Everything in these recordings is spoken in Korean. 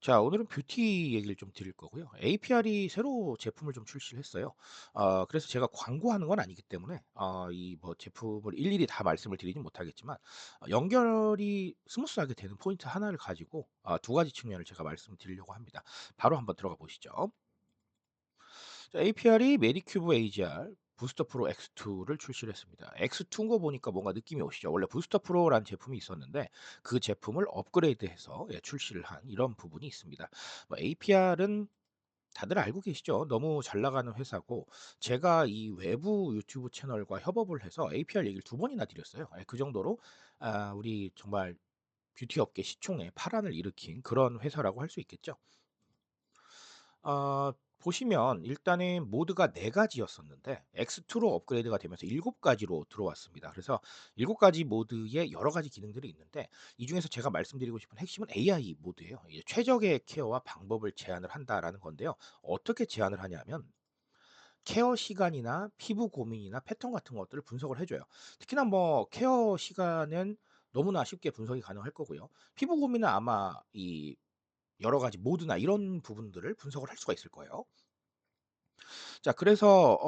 자, 오늘은 뷰티 얘기를 좀 드릴 거고요. APR이 새로 제품을 좀 출시를 했어요. 그래서 제가 광고하는 건 아니기 때문에 이 뭐 제품을 일일이 다 말씀을 드리진 못하겠지만 연결이 스무스하게 되는 포인트 하나를 가지고 두 가지 측면을 제가 말씀드리려고 합니다. 바로 한번 들어가 보시죠. 자, APR이 메디큐브 AGR 부스터 프로 X2를 출시를 했습니다. X2인 거 보니까 뭔가 느낌이 오시죠? 원래 부스터 프로라는 제품이 있었는데 그 제품을 업그레이드해서 출시를 한 이런 부분이 있습니다. APR은 다들 알고 계시죠? 너무 잘 나가는 회사고 제가 이 외부 유튜브 채널과 협업을 해서 APR 얘기를 두 번이나 드렸어요. 그 정도로 우리 정말 뷰티 업계 시총에 파란을 일으킨 그런 회사라고 할 수 있겠죠. 보시면 일단은 모드가 4 가지였었는데 X2로 업그레이드가 되면서 7 가지로 들어왔습니다. 그래서 7 가지 모드에 여러 가지 기능들이 있는데 이 중에서 제가 말씀드리고 싶은 핵심은 AI 모드예요. 이제 최적의 케어와 방법을 제안을 한다라는 건데요. 어떻게 제안을 하냐면 케어 시간이나 피부 고민이나 패턴 같은 것들을 분석을 해 줘요. 특히나 뭐 케어 시간은 너무나 쉽게 분석이 가능할 거고요. 피부 고민은 아마 이 여러 가지 모드나 이런 부분들을 분석을 할 수가 있을 거예요. 자, 그래서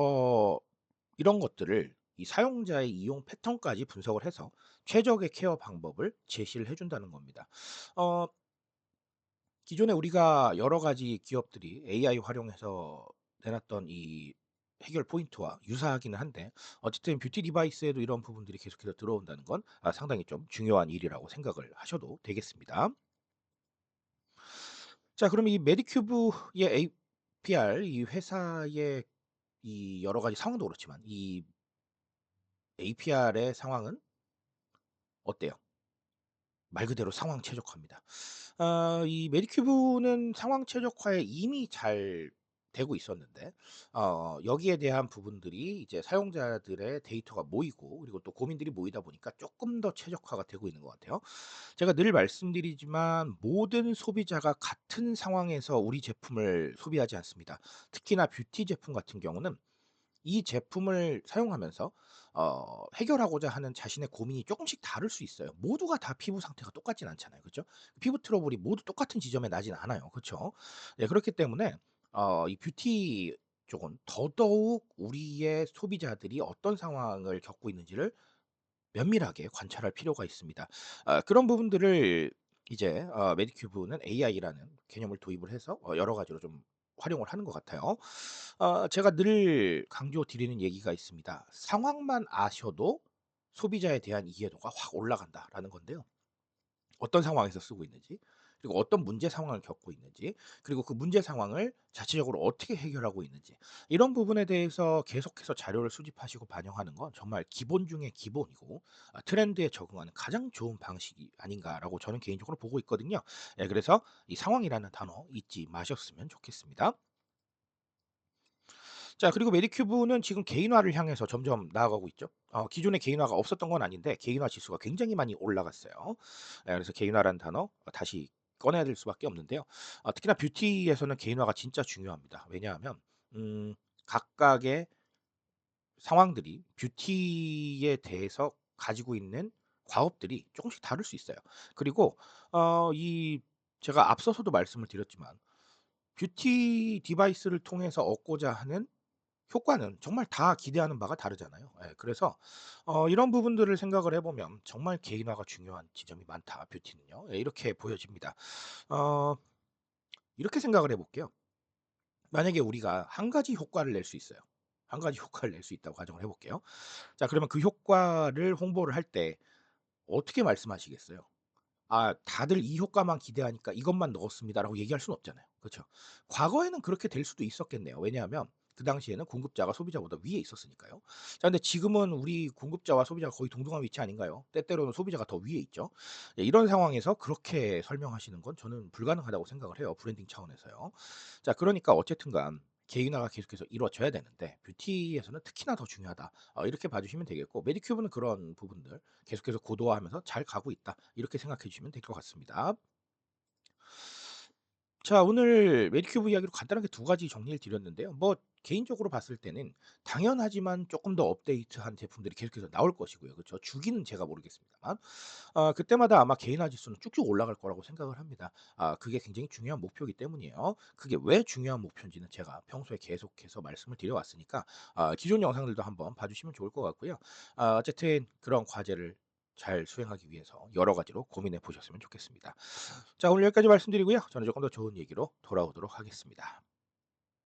이런 것들을 이 사용자의 이용 패턴까지 분석을 해서 최적의 케어 방법을 제시를 해 준다는 겁니다. 어 기존에 우리가 여러 가지 기업들이 AI 활용해서 내놨던 이 해결 포인트와 유사하기는 한데 어쨌든 뷰티 디바이스에도 이런 부분들이 계속해서 들어온다는 건 상당히 좀 중요한 일이라고 생각을 하셔도 되겠습니다. 자, 그럼 이 메디큐브의 APR 이 회사의 이 여러 가지 상황도 그렇지만 이 APR의 상황은 어때요? 말 그대로 상황 최적화입니다. 이 메디큐브는 상황 최적화에 이미 잘 되고 있었는데 여기에 대한 부분들이 이제 사용자들의 데이터가 모이고 그리고 또 고민들이 모이다 보니까 조금 더 최적화가 되고 있는 것 같아요. 제가 늘 말씀드리지만 모든 소비자가 같은 상황에서 우리 제품을 소비하지 않습니다. 특히나 뷰티 제품 같은 경우는 이 제품을 사용하면서 해결하고자 하는 자신의 고민이 조금씩 다를 수 있어요. 모두가 다 피부 상태가 똑같진 않잖아요. 그죠? 피부 트러블이 모두 똑같은 지점에 나진 않아요. 그쵸? 네, 그렇기 때문에 이 뷰티 쪽은 더더욱 우리의 소비자들이 어떤 상황을 겪고 있는지를 면밀하게 관찰할 필요가 있습니다. 그런 부분들을 이제 메디큐브는 AI라는 개념을 도입을 해서 여러 가지로 좀 활용을 하는 것 같아요. 제가 늘 강조드리는 얘기가 있습니다. "상황만 아셔도 소비자에 대한 이해도가 확 올라간다."라는 건데요. 어떤 상황에서 쓰고 있는지, 그리고 어떤 문제 상황을 겪고 있는지, 그리고 그 문제 상황을 자체적으로 어떻게 해결하고 있는지 이런 부분에 대해서 계속해서 자료를 수집하시고 반영하는 건 정말 기본 중의 기본이고 트렌드에 적응하는 가장 좋은 방식이 아닌가라고 저는 개인적으로 보고 있거든요. 그래서 이 상황이라는 단어 잊지 마셨으면 좋겠습니다. 자, 그리고 메디큐브는 지금 개인화를 향해서 점점 나아가고 있죠. 기존에 개인화가 없었던 건 아닌데 개인화 지수가 굉장히 많이 올라갔어요. 그래서 개인화라는 단어 다시 꺼내야 될 수밖에 없는데요. 특히나 뷰티에서는 개인화가 진짜 중요합니다. 왜냐하면 각각의 상황들이 뷰티에 대해서 가지고 있는 과업들이 조금씩 다를 수 있어요. 그리고 이 제가 앞서서도 말씀을 드렸지만 뷰티 디바이스를 통해서 얻고자 하는 효과는 정말 다 기대하는 바가 다르잖아요. 그래서 이런 부분들을 생각을 해 보면 정말 개인화가 중요한 지점이 많다, 뷰티는요. 이렇게 보여집니다. 어 이렇게 생각을 해 볼게요. 만약에 우리가 한 가지 효과를 낼 수 있어요. 한 가지 효과를 낼 수 있다고 가정을 해 볼게요. 자, 그러면 그 효과를 홍보를 할 때 어떻게 말씀하시겠어요? "아, 다들 이 효과만 기대하니까 이것만 넣었습니다."라고 얘기할 수는 없잖아요. 그쵸? 과거에는 그렇게 될 수도 있었겠네요. 왜냐하면 그 당시에는 공급자가 소비자보다 위에 있었으니까요. 자, 근데 지금은 우리 공급자와 소비자가 거의 동등한 위치 아닌가요? 때때로는 소비자가 더 위에 있죠. 이런 상황에서 그렇게 설명하시는 건 저는 불가능하다고 생각을 해요, 브랜딩 차원에서요. 자, 그러니까 어쨌든 간 개인화가 계속해서 이루어져야 되는데 뷰티에서는 특히나 더 중요하다. 이렇게 봐 주시면 되겠고 메디큐브는 그런 부분들 계속해서 고도화하면서 잘 가고 있다. 이렇게 생각해 주시면 될 것 같습니다. 자, 오늘 메디큐브 이야기로 간단하게 두 가지 정리를 드렸는데요. 뭐 개인적으로 봤을 때는 당연하지만 조금 더 업데이트한 제품들이 계속해서 나올 것이고요. 그쵸? 주기는 제가 모르겠습니다만. 그때마다 아마 개인화 지수는 쭉쭉 올라갈 거라고 생각을 합니다. 그게 굉장히 중요한 목표이기 때문이에요. 그게 왜 중요한 목표인지는 제가 평소에 계속해서 말씀을 드려 왔으니까 기존 영상들도 한번 봐 주시면 좋을 것 같고요. 어쨌든 그런 과제를 잘 수행하기 위해서 여러 가지로 고민해 보셨으면 좋겠습니다. 자, 오늘 여기까지 말씀드리고요. 저는 조금 더 좋은 얘기로 돌아오도록 하겠습니다.